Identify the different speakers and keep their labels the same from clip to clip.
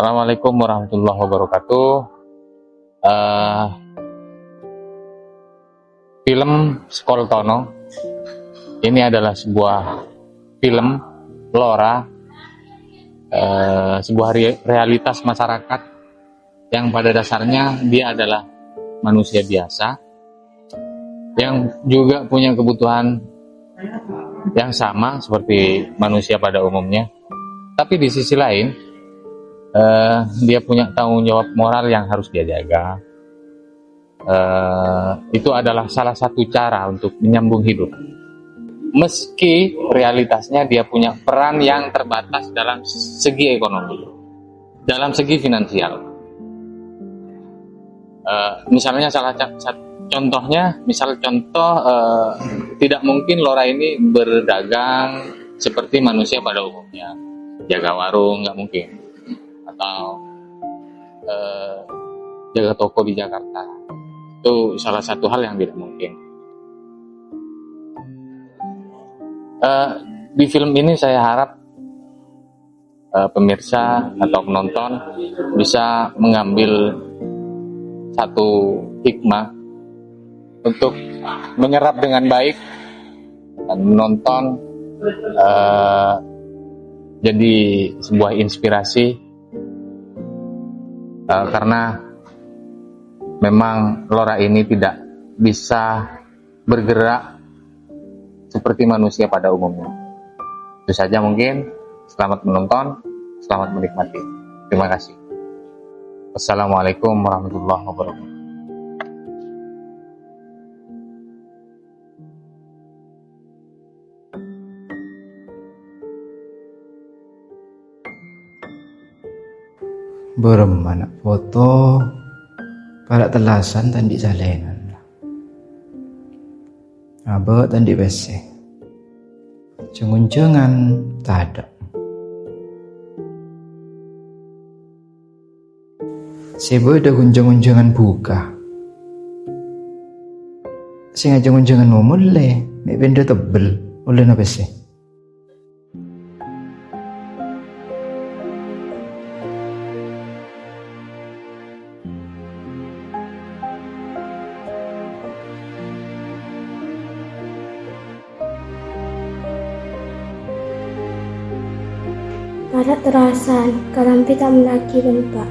Speaker 1: Assalamualaikum warahmatullahi wabarakatuh. Eh, Film Skoltono ini adalah sebuah film Lora, sebuah realitas masyarakat yang pada dasarnya dia adalah manusia biasa yang juga punya kebutuhan yang sama seperti manusia pada umumnya. Tapi di sisi lain, dia punya tanggung jawab moral yang harus dia jaga. Itu adalah salah satu cara untuk menyambung hidup. Meski realitasnya dia punya peran yang terbatas dalam segi ekonomi, dalam segi finansial. Misalnya contoh, tidak mungkin Lora ini berdagang seperti manusia pada umumnya, jaga warung nggak mungkin, atau jaga toko di Jakarta. Itu salah satu hal yang tidak mungkin. Di film ini saya harap pemirsa atau penonton bisa mengambil satu hikmah untuk menyerap dengan baik dan menonton jadi sebuah inspirasi, karena memang Lora ini tidak bisa bergerak seperti manusia pada umumnya. Itu saja mungkin. Selamat menonton, selamat menikmati. Terima kasih. Wassalamualaikum warahmatullahi wabarakatuh.
Speaker 2: Beremana foto pada telasan tandi salenan abah tandi bese cengun-cengan tak ada sebo ada gunjang-gunjangan buka sing gunjang-gunjangan mulai mek benda tebel oleh na bese.
Speaker 3: Para terasan, karampi tak menaki gempa.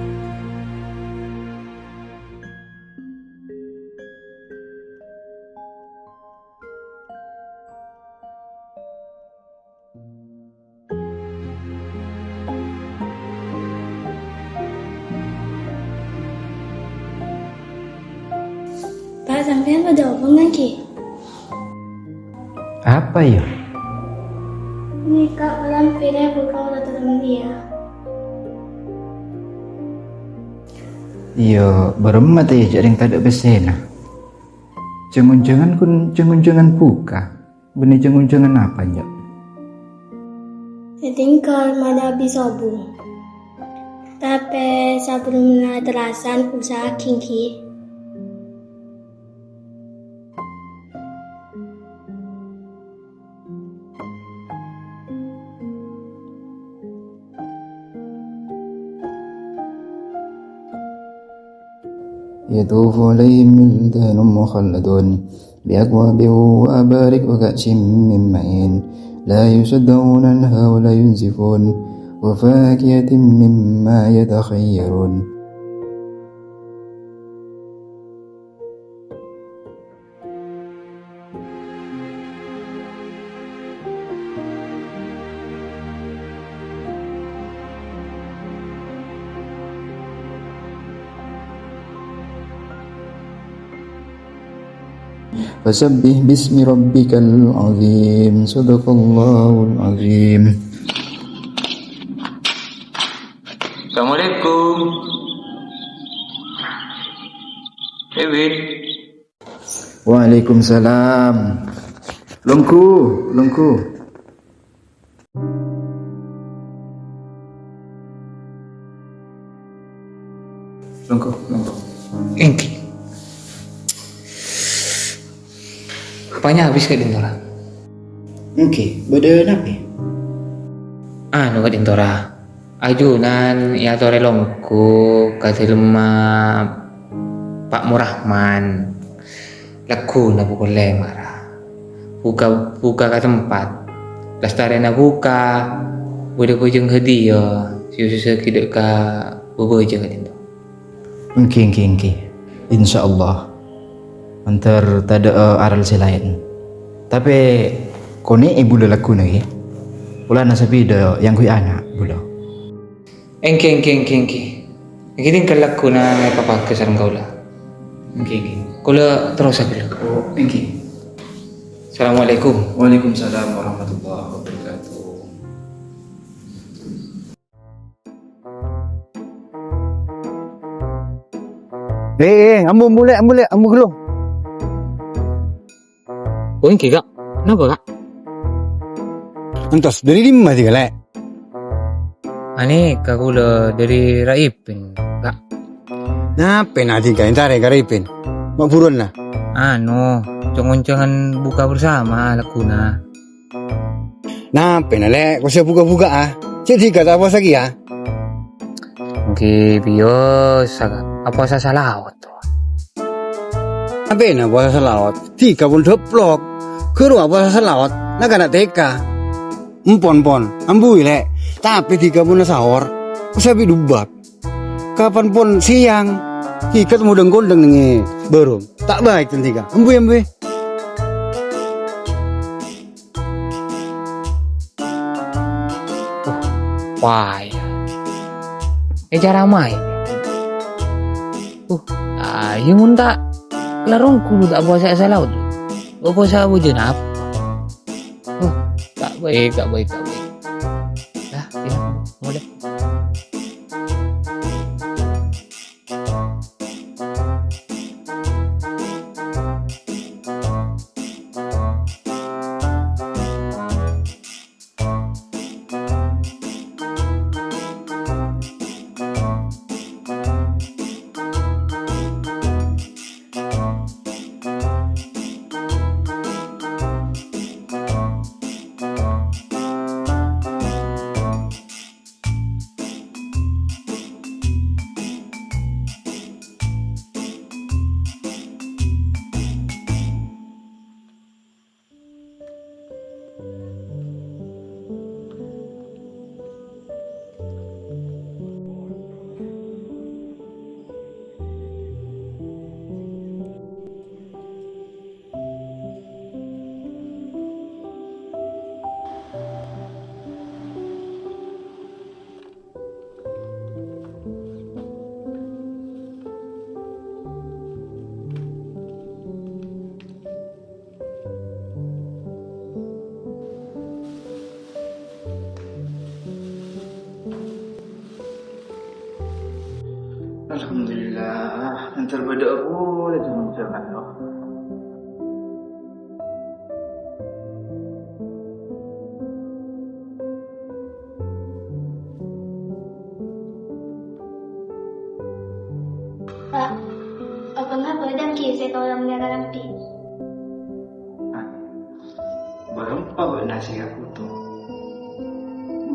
Speaker 3: Pak, sampean ada omongan ki?
Speaker 2: Apa ya?
Speaker 3: Ini kak lampirnya bukan udah temen dia.
Speaker 2: Iya, beremat ya jaring tak ada besena. Cengun-cengan kun cengun-cengan buka. Benih cengun-cengan apa ya?
Speaker 3: Tinggal mana habis sobung. Tapi sebelum terasan usaha kinki.
Speaker 2: يطوف عليهم ولدان مخلدون بأكواب وأبارك وكأس من معين لا يصدعون عنها ولا ينزفون وفاكهة مما يتخيرون. Fasabbih bismi rabbikal azim. Sadaqallahul azim.
Speaker 1: Assalamualaikum. Kevin.
Speaker 2: Waalaikumsalam. Lungku.
Speaker 4: Engki. Apanya habis ke Dintora?
Speaker 2: Oke, badan apa?
Speaker 4: Anu ke Dintora. Ajunan ya torelongku kata lemah Pak Murahman laku na pukul marah buka ke tempat lastarena buka boleh kujung hadiah susah kidak ka bebeja kan itu
Speaker 2: Engki. Insyaallah. Antar tada aral selain. Tapi kone ibu laku lagi. Pula nasabi do yang kui anak bulo.
Speaker 4: engki tinggal laku na may papakai sarang kaula
Speaker 2: Engki.
Speaker 4: kula terus aku
Speaker 2: Oh, engki.
Speaker 4: Assalamualaikum.
Speaker 2: Waalaikumsalam warahmatullahi wabarakatuh.
Speaker 5: Ambo gelung.
Speaker 1: Oh, engki kak. Kenapa kak?
Speaker 5: Entos dari lima sih kalek.
Speaker 4: Ani kakula dari Raipin kak.
Speaker 5: Napa nanti kau entar karipin. Mak buron lah.
Speaker 4: Anu jangan buka bersama lakuna.
Speaker 5: Napa nalek kau siap buka ah. Jadi kata apa lagi ya?
Speaker 4: Engki biasa kak. Apa saya salah tuh?
Speaker 5: Apa na puasa selawat? Tiga pun deplok. Kuru apa selawat? Nak nak teka. Pon. Ambu lek. Tapi tiga pun sahur. Kau sabi dubak. Kapan pun siang. Kita mau dengkondeng nih baru. Tak baik tiga. Ambu.
Speaker 4: Wah ya. Cara main. Ayo munta. Larong kudu tak puasa salah tu. Puasa abu jenap. Tak baik. Dah, ya, boleh.
Speaker 2: Alhamdulillah, antar berdoa boleh jangan Allah.
Speaker 3: Pak, apa ngapa dan kisah kau yang menyerang pi?
Speaker 2: Berempat buat nasi aku tu.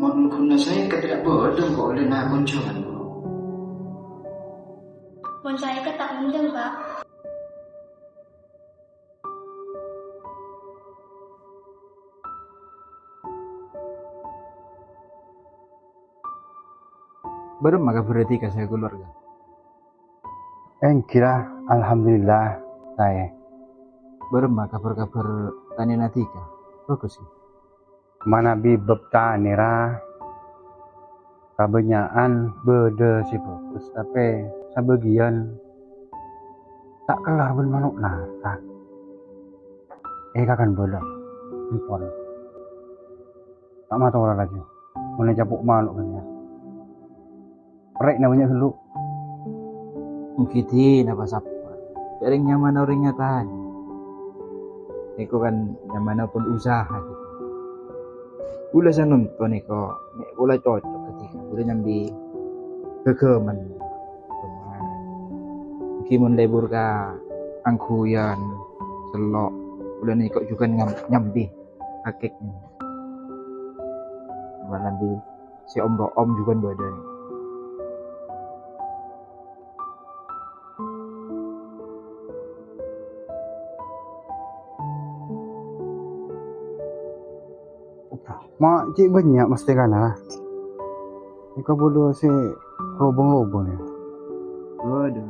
Speaker 2: Mohon guna saya ketika bodoh kok oleh nak kunjungan dulu.
Speaker 3: Pun saya ketak mendeng pak.
Speaker 2: Baru maka berarti ke saya keluarga.
Speaker 5: Kira alhamdulillah saya.
Speaker 2: Baru maka kabar tani natika. Bagus sih.
Speaker 5: Mana bibep tanira. Kebanyakan beda sih bagus. Tapi sebagian tak kelar ben manuk nasa. Kan bodoh. Impon. Tak mata orang lagi. Mana capuk manuk kan ya. Rek namanya dulu.
Speaker 2: Mungkin apa sapa. Dari nyaman orang nyataan. Eko kan nyaman pun usaha gitu. Ula sa nonton eko. Ula cocok ketika. Ula nyambi kekeman. Mungkin lebur ka angkuyan selok. Ula eko juga nyambi akiknya. Nyambi Si om bro om juga ada nih.
Speaker 5: Mak cik banyak mesti kan lah. Ika bodoh si robong-robong ya.
Speaker 2: Waduh.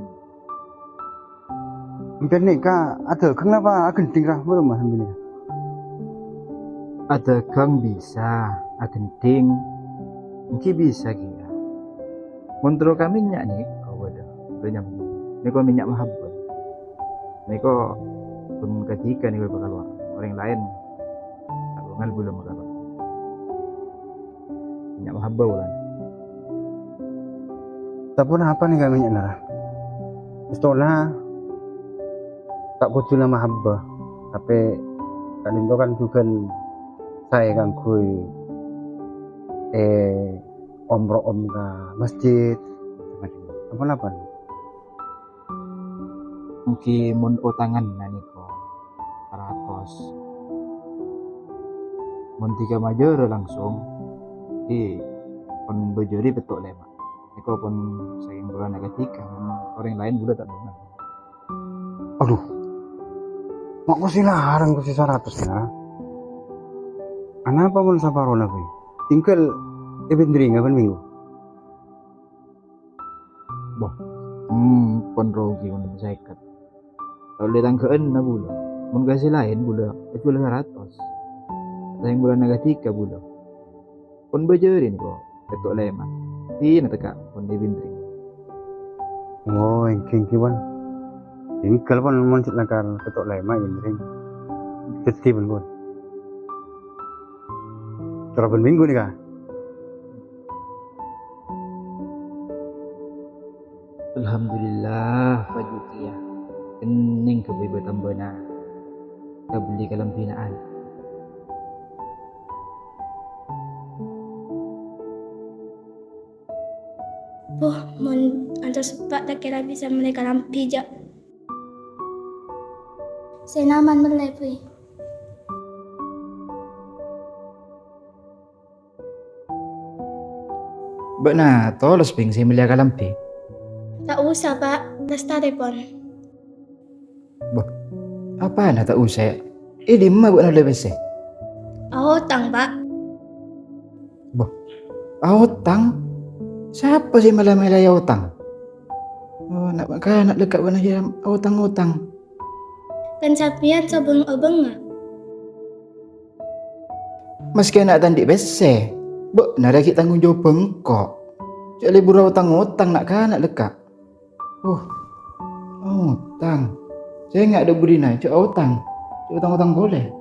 Speaker 5: Mungkin ni ka ada kenapa genting rah belum mah sambil ni.
Speaker 2: Ada gang bisa, agenting, mungkin bisa kira. Kontrol kami minyak nih, kau ada, banyak. Ini kau minyak mahabba. Ini kau pun ketika nih bakal keluar. Orang lain, tak ngal belum bakal. Minyak mahabba bulan.
Speaker 5: Tapi apa nih kami minyak lah. Istola tak kudu nama hamba. Tapi kan itu kan juga saya kan kui om ke masjid apa
Speaker 2: Mungkin mun utangan nani ko ratos mun tiga major langsung di pun bejori betul lemak eko pun sayang bulan ketika orang lain budak tak dengar.
Speaker 5: Aduh mak ko sila harang ko si 100 na anapa pun saparona ko tinggal ibindring kan minggu
Speaker 2: Pon rogi mun saya kat kalau datang ke na bulan mun kasih lain bulan itu bulan 100 sayang bulan ketika bulan pun bejerin ko betul lemak di nataka pun ibindring.
Speaker 5: oh engking kiwan tinggal pun muncul nakar ketok lema ibindring gede pun berapa minggu nih kak?
Speaker 2: Alhamdulillah pajuki ya kening kebebasan benar kebeli kalam binaan.
Speaker 3: Mun antar sepak tak kira bisa mereka lampi je. Senaman melepui.
Speaker 2: Bakna tolos ping saya melihat kalampi.
Speaker 3: Tak usah pak, dah telepon.
Speaker 2: Apa nak tak usah? Ini mah buat nak lebih sih.
Speaker 3: Hutang pak.
Speaker 2: Hutang? Siapa sih malah melaya hutang? Oh, nak makan nak lekat mana dia hutang.
Speaker 3: Kan sapian sobeng-obeng ngah.
Speaker 2: Meski nak tandik bese. Nak ada kita tanggung jawab bengkok. Cak libur hutang nak kan nak lekat. Hutang. Saya enggak ada budi naik cak hutang. Cak hutang boleh.